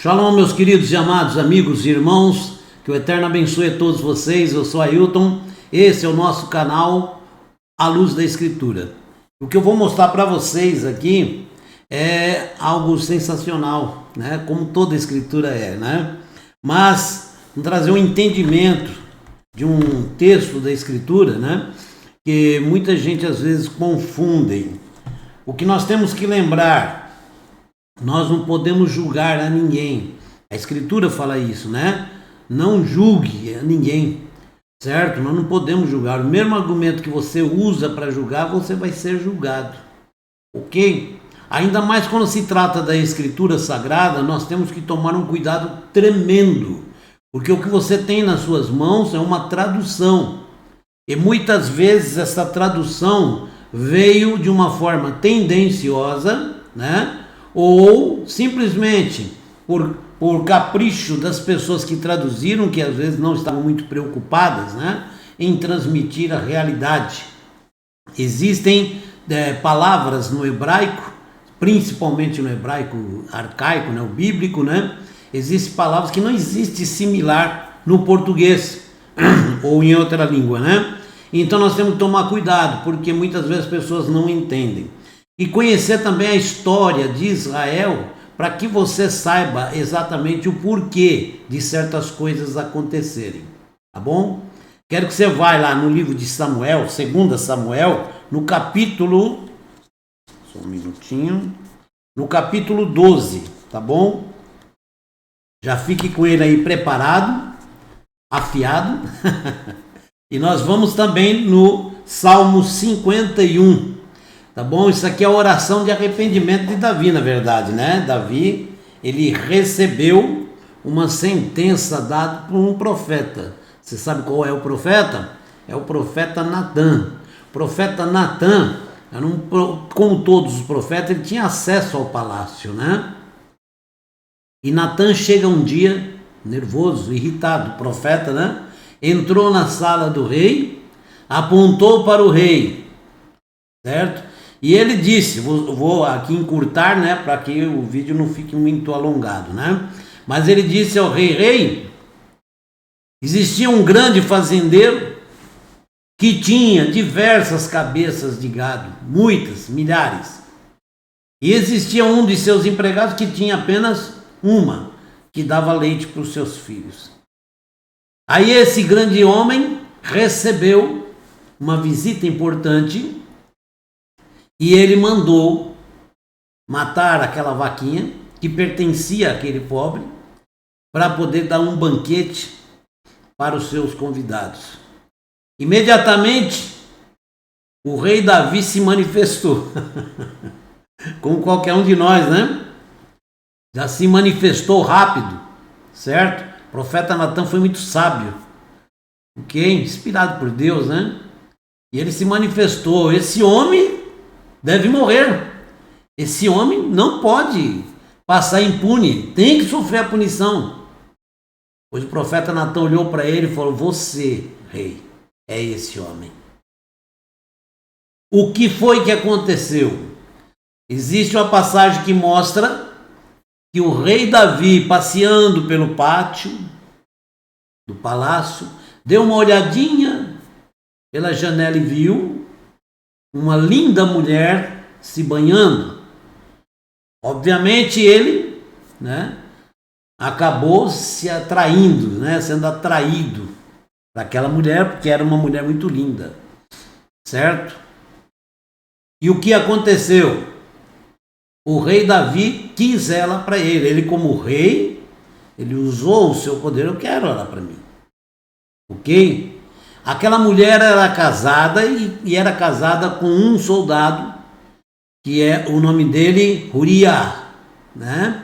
Shalom, meus queridos e amados amigos e irmãos, que o Eterno abençoe a todos vocês. Eu sou Ailton, esse é o nosso canal A Luz da Escritura. O que eu vou mostrar para vocês aqui é algo sensacional, né? Como toda escritura é, né? Mas vamos trazer um entendimento de um texto da escritura, né? Que muita gente às vezes confundem. O que nós temos que lembrar: nós não podemos julgar a ninguém. A Escritura fala isso, né? Não julgue a ninguém, certo? Nós não podemos julgar. O mesmo argumento que você usa para julgar, você vai ser julgado, ok? Ainda mais quando se trata da Escritura Sagrada, nós temos que tomar um cuidado tremendo, porque o que você tem nas suas mãos é uma tradução. E muitas vezes essa tradução veio de uma forma tendenciosa, né? Ou simplesmente por capricho das pessoas que traduziram, que às vezes não estavam muito preocupadas, né, em transmitir a realidade. Existem palavras no hebraico, principalmente no hebraico arcaico, né, o bíblico, né, existem palavras que não existe similar no português ou em outra língua, né? Então nós temos que tomar cuidado, porque muitas vezes as pessoas não entendem. E conhecer também a história de Israel, para que você saiba exatamente o porquê de certas coisas acontecerem, tá bom? Quero que você vá lá no livro de Samuel, 2 Samuel, no capítulo, só um minutinho, no capítulo 12, tá bom? Já fique com ele aí preparado, afiado. E nós vamos também no Salmo 51. Tá bom? Isso aqui é a oração de arrependimento de Davi, na verdade, né? Davi, ele recebeu uma sentença dada por um profeta. Você sabe qual é o profeta? É o profeta Natã. O profeta Natã, como todos os profetas, ele tinha acesso ao palácio, né? E Natã chega um dia, nervoso, irritado, o profeta, né? Entrou na sala do rei, apontou para o rei, certo? E ele disse, vou aqui encurtar, né, para que o vídeo não fique muito alongado, né? Mas ele disse ao rei, existia um grande fazendeiro que tinha diversas cabeças de gado, muitas, milhares. E existia um de seus empregados que tinha apenas uma, que dava leite para os seus filhos. Aí esse grande homem recebeu uma visita importante e ele mandou matar aquela vaquinha que pertencia àquele pobre para poder dar um banquete para os seus convidados. Imediatamente, o rei Davi se manifestou, como qualquer um de nós, né? Já se manifestou rápido, certo? O profeta Natã foi muito sábio, ok? Inspirado por Deus, né? E ele se manifestou, esse homem deve morrer. Esse homem não pode passar impune, tem que sofrer a punição. Pois o profeta Natã olhou para ele e falou: você, rei, é esse homem. O que foi que aconteceu? Existe uma passagem que mostra que o rei Davi, passeando pelo pátio do palácio, deu uma olhadinha pela janela e viu uma linda mulher se banhando. Obviamente ele, né, acabou se atraindo, né, sendo atraído daquela mulher, porque era uma mulher muito linda, certo? E o que aconteceu? O rei Davi quis ela para ele. Ele, como rei, ele usou o seu poder. Eu quero ela para mim, ok? Aquela mulher era casada e era casada com um soldado, que é o nome dele, Uriah, né?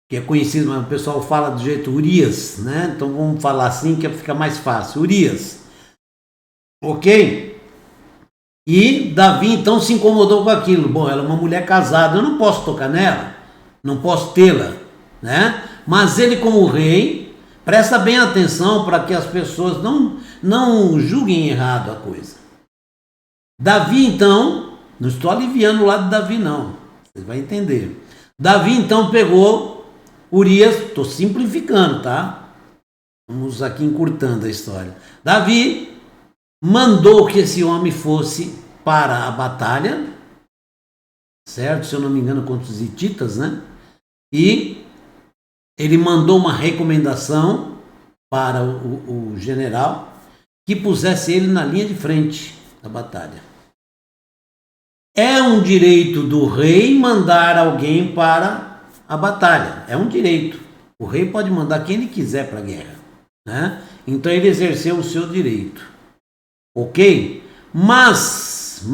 Que é conhecido, mas o pessoal fala do jeito Urias, né? Então vamos falar assim que fica mais fácil, Urias, ok? E Davi então se incomodou com aquilo. Bom, ela é uma mulher casada, eu não posso tocar nela, não posso tê-la, né? Mas ele, como rei, presta bem atenção para que as pessoas não julguem errado a coisa. Davi, então, não estou aliviando o lado de Davi, não. Você vai entender. Davi, então, pegou Urias, estou simplificando, tá? Vamos aqui encurtando a história. Davi mandou que esse homem fosse para a batalha, certo? Se eu não me engano, contra os hititas, né? E ele mandou uma recomendação para o general que pusesse ele na linha de frente da batalha. É um direito do rei mandar alguém para a batalha. É um direito. O rei pode mandar quem ele quiser para a guerra, né? Então ele exerceu o seu direito. Ok? Mas,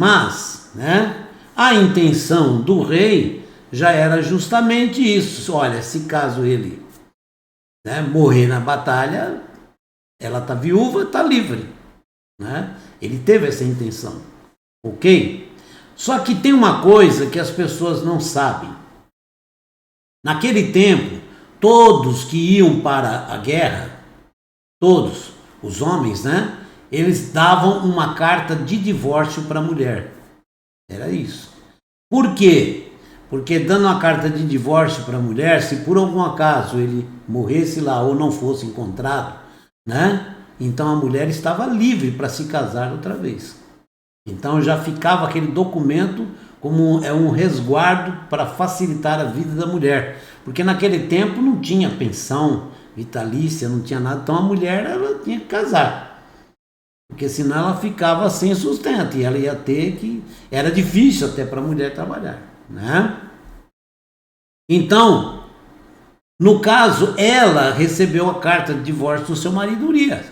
né? A intenção do rei já era justamente isso. Olha, se caso ele, né, morrer na batalha, ela está viúva, está livre, né? Ele teve essa intenção. Ok? Só que tem uma coisa que as pessoas não sabem. Naquele tempo, todos que iam para a guerra, todos os homens, né? Eles davam uma carta de divórcio para a mulher. Era isso. Por quê? Porque dando uma carta de divórcio para a mulher, se por algum acaso ele morresse lá ou não fosse encontrado, né? Então a mulher estava livre para se casar outra vez. Então já ficava aquele documento como um resguardo para facilitar a vida da mulher. Porque naquele tempo não tinha pensão vitalícia, não tinha nada. Então a mulher ela tinha que casar. Porque senão ela ficava sem sustento e ela ia ter que... Era difícil até para a mulher trabalhar, né? Então, no caso, ela recebeu a carta de divórcio do seu marido Urias.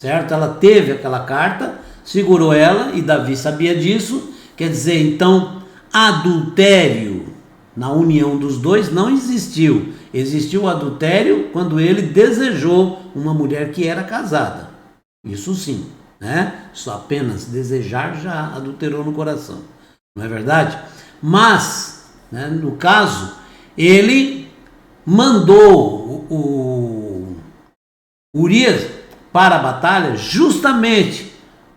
Certo? Ela teve aquela carta, segurou ela e Davi sabia disso. Quer dizer, então, adultério na união dos dois não existiu. Existiu adultério quando ele desejou uma mulher que era casada. Isso sim, né? Só apenas desejar já adulterou no coração. Não é verdade? Mas, né, no caso, ele mandou o Urias para a batalha justamente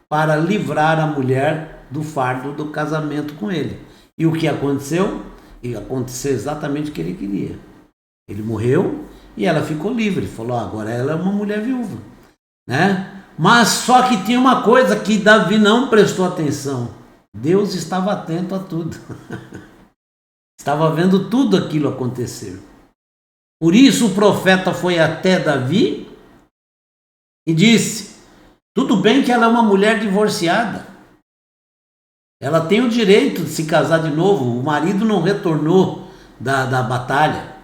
para livrar a mulher do fardo do casamento com ele. E o que aconteceu? E aconteceu exatamente o que ele queria. Ele morreu e ela ficou livre. Falou, agora ela é uma mulher viúva, né? Mas só que tinha uma coisa que Davi não prestou atenção. Deus estava atento a tudo. Estava vendo tudo aquilo acontecer. Por isso o profeta foi até Davi e disse, tudo bem que ela é uma mulher divorciada. Ela tem o direito de se casar de novo. O marido não retornou da batalha.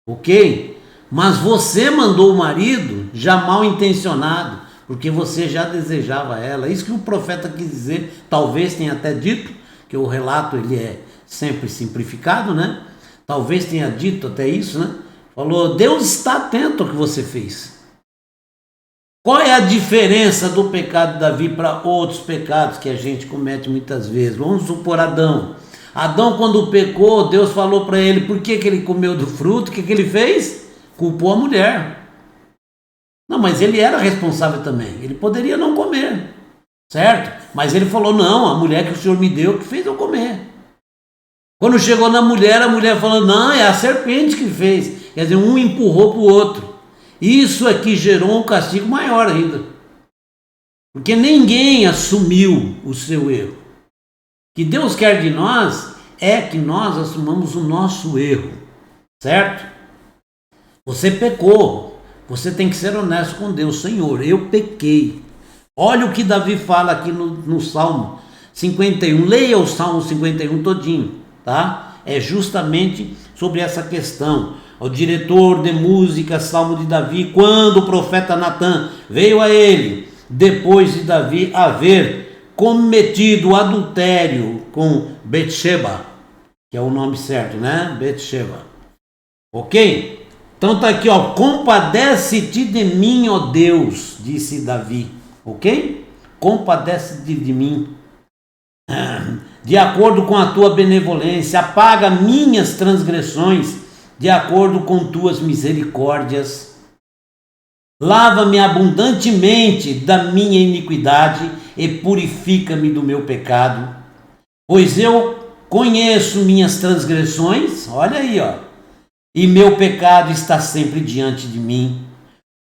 Ok? Mas você mandou o marido já mal intencionado, porque você já desejava ela. Isso que o profeta quis dizer, talvez tenha até dito, que o relato ele é sempre simplificado, né? Talvez tenha dito até isso, né? Falou, Deus está atento ao que você fez. Qual é a diferença do pecado de Davi para outros pecados que a gente comete muitas vezes? Vamos supor Adão. Adão, quando pecou, Deus falou para ele por que ele comeu do fruto, o que ele fez? Culpou a mulher. Não, mas ele era responsável também. Ele poderia não comer, certo? Mas ele falou, não, a mulher que o Senhor me deu que fez eu comer. Quando chegou na mulher, a mulher falou, não, é a serpente que fez. Quer dizer, um empurrou para o outro. Isso é que gerou um castigo maior ainda. Porque ninguém assumiu o seu erro. O que Deus quer de nós é que nós assumamos o nosso erro, certo? Você pecou. Você tem que ser honesto com Deus. Senhor, eu pequei. Olha o que Davi fala aqui no Salmo 51. Leia o Salmo 51 todinho, tá? É justamente sobre essa questão. O diretor de música, Salmo de Davi, quando o profeta Natan veio a ele, depois de Davi haver cometido adultério com Betseba, que é o nome certo, né? Betseba. Ok? Então tá aqui, ó, compadece-te de mim, ó Deus, disse Davi, ok? Compadece-te de mim, de acordo com a tua benevolência, apaga minhas transgressões, de acordo com tuas misericórdias. Lava-me abundantemente da minha iniquidade e purifica-me do meu pecado, pois eu conheço minhas transgressões, olha aí, ó, e meu pecado está sempre diante de mim.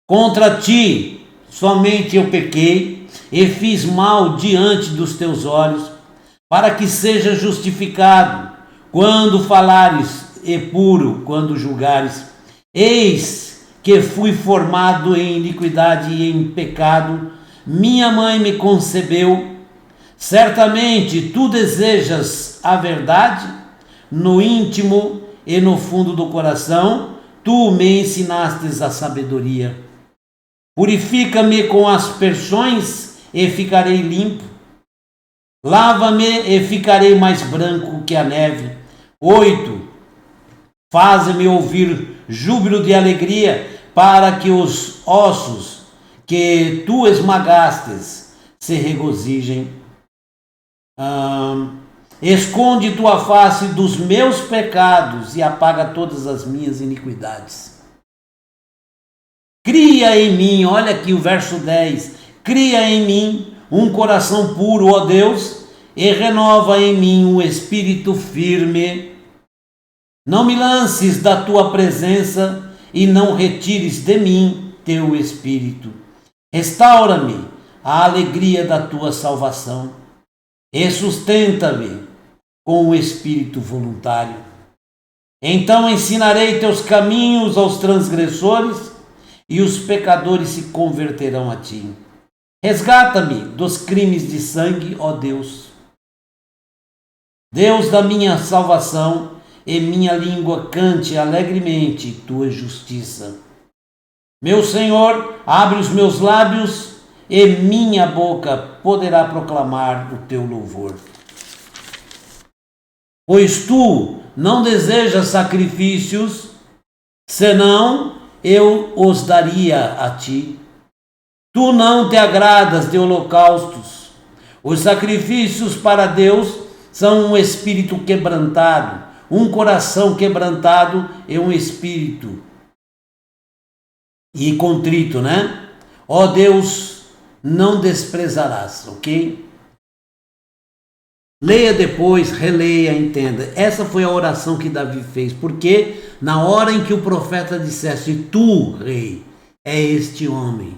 Contra ti somente eu pequei e fiz mal diante dos teus olhos, para que seja justificado quando falares e puro quando julgares. Eis que fui formado em iniquidade e em pecado, minha mãe me concebeu. Certamente tu desejas a verdade no íntimo e no fundo do coração, tu me ensinastes a sabedoria. Purifica-me com aspersões e ficarei limpo. Lava-me e ficarei mais branco que a neve. 8. Faz-me ouvir júbilo de alegria, para que os ossos que tu esmagastes se regozijem. Esconde tua face dos meus pecados e apaga todas as minhas iniquidades. Cria em mim, olha aqui o verso 10, cria em mim um coração puro, ó Deus, e renova em mim um espírito firme. Não me lances da tua presença e não retires de mim teu espírito. Restaura-me a alegria da tua salvação e sustenta-me com o espírito voluntário. Então ensinarei teus caminhos aos transgressores e os pecadores se converterão a ti. Resgata-me dos crimes de sangue, ó Deus. Deus da minha salvação, e minha língua cante alegremente tua justiça. Meu Senhor, abre os meus lábios e minha boca poderá proclamar o teu louvor. Pois tu não desejas sacrifícios, senão eu os daria a ti. Tu não te agradas de holocaustos. Os sacrifícios para Deus são um espírito quebrantado, um coração quebrantado e um espírito e contrito, né? Ó Deus, não desprezarás, ok? Leia depois, releia, entenda. Essa foi a oração que Davi fez, porque na hora em que o profeta dissesse, tu, rei, é este homem,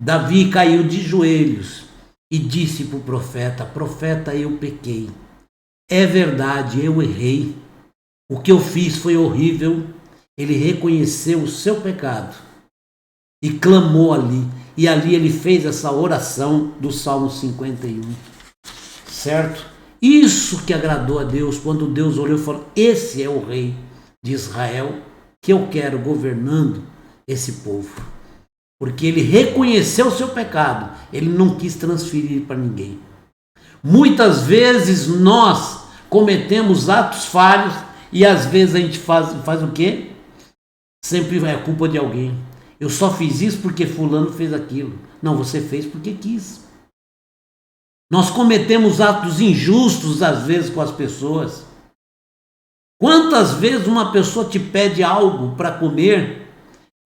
Davi caiu de joelhos e disse para o profeta, profeta, eu pequei. É verdade, eu errei. O que eu fiz foi horrível. Ele reconheceu o seu pecado e clamou ali. E ali ele fez essa oração do Salmo 51. Certo? Isso que agradou a Deus, quando Deus olhou e falou, esse é o rei de Israel que eu quero governando esse povo. Porque ele reconheceu o seu pecado, ele não quis transferir para ninguém. Muitas vezes nós cometemos atos falhos e às vezes a gente faz o quê? Sempre é culpa de alguém. Eu só fiz isso porque fulano fez aquilo. Não, você fez porque quis. Nós cometemos atos injustos às vezes com as pessoas. Quantas vezes uma pessoa te pede algo para comer,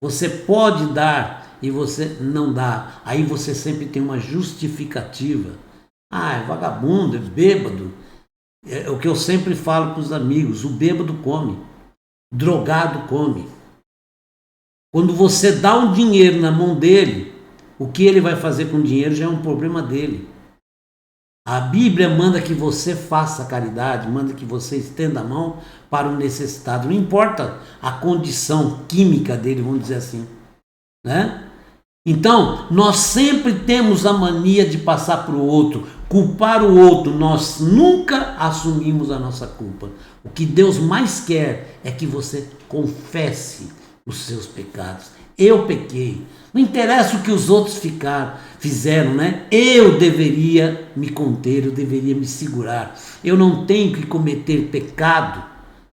você pode dar e você não dá. Aí você sempre tem uma justificativa. Ah, é vagabundo, é bêbado. É o que eu sempre falo para os amigos, o bêbado come, drogado come. Quando você dá um dinheiro na mão dele, o que ele vai fazer com o dinheiro já é um problema dele. A Bíblia manda que você faça caridade, manda que você estenda a mão para o necessitado. Não importa a condição química dele, vamos dizer assim, né? Então, nós sempre temos a mania de passar para o outro, culpar o outro. Nós nunca assumimos a nossa culpa. O que Deus mais quer é que você confesse os seus pecados. Eu pequei. Não interessa o que os outros fizeram, né? Eu deveria me conter, eu deveria me segurar. Eu não tenho que cometer pecado,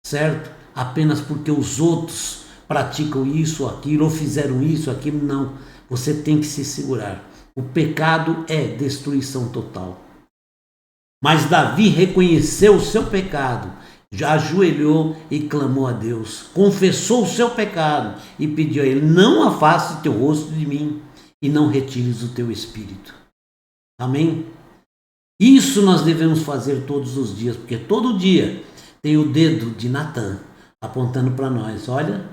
certo? Apenas porque os outros praticam isso ou aquilo, ou fizeram isso ou aquilo. Não. Você tem que se segurar. O pecado é destruição total. Mas Davi reconheceu o seu pecado, já ajoelhou e clamou a Deus, confessou o seu pecado e pediu a ele, não afaste teu rosto de mim e não retires o teu espírito. Amém? Isso nós devemos fazer todos os dias, porque todo dia tem o dedo de Natan apontando para nós: olha,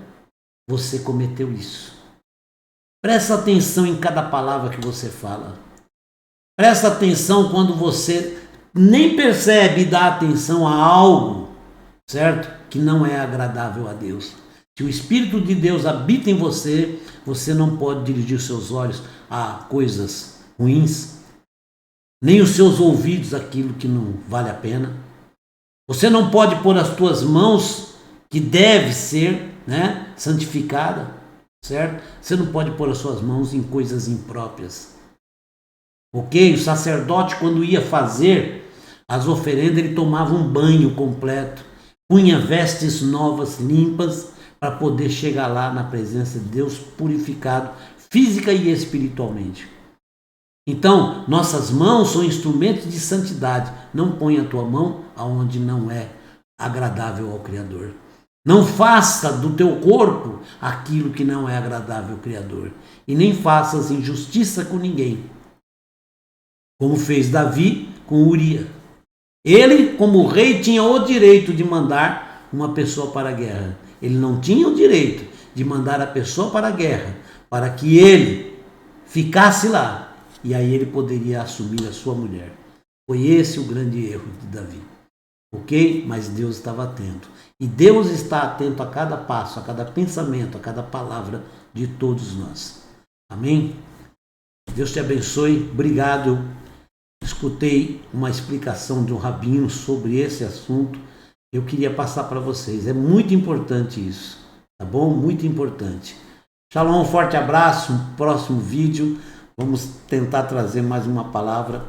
você cometeu isso. Presta atenção em cada palavra que você fala. Presta atenção quando você nem percebe e dá atenção a algo, certo? Que não é agradável a Deus. Se o Espírito de Deus habita em você, você não pode dirigir seus olhos a coisas ruins, nem os seus ouvidos àquilo que não vale a pena. Você não pode pôr as tuas mãos, que deve ser, né, santificada, certo? Você não pode pôr as suas mãos em coisas impróprias. Ok? O sacerdote, quando ia fazer as oferendas, ele tomava um banho completo, punha vestes novas, limpas, para poder chegar lá na presença de Deus purificado, física e espiritualmente. Então, nossas mãos são instrumentos de santidade. Não ponha a tua mão aonde não é agradável ao Criador. Não faça do teu corpo aquilo que não é agradável ao Criador. E nem faças injustiça com ninguém, como fez Davi com Uria. Ele, como rei, tinha o direito de mandar uma pessoa para a guerra. Ele não tinha o direito de mandar a pessoa para a guerra, para que ele ficasse lá. E aí ele poderia assumir a sua mulher. Foi esse o grande erro de Davi. Ok? Mas Deus estava atento. E Deus está atento a cada passo, a cada pensamento, a cada palavra de todos nós. Amém? Deus te abençoe. Obrigado. Escutei uma explicação de um rabino sobre esse assunto. Eu queria passar para vocês. É muito importante isso. Tá bom? Muito importante. Shalom, um forte abraço. Um próximo vídeo. Vamos tentar trazer mais uma palavra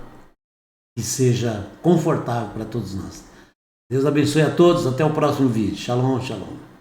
que seja confortável para todos nós. Deus abençoe a todos. Até o próximo vídeo. Shalom, shalom.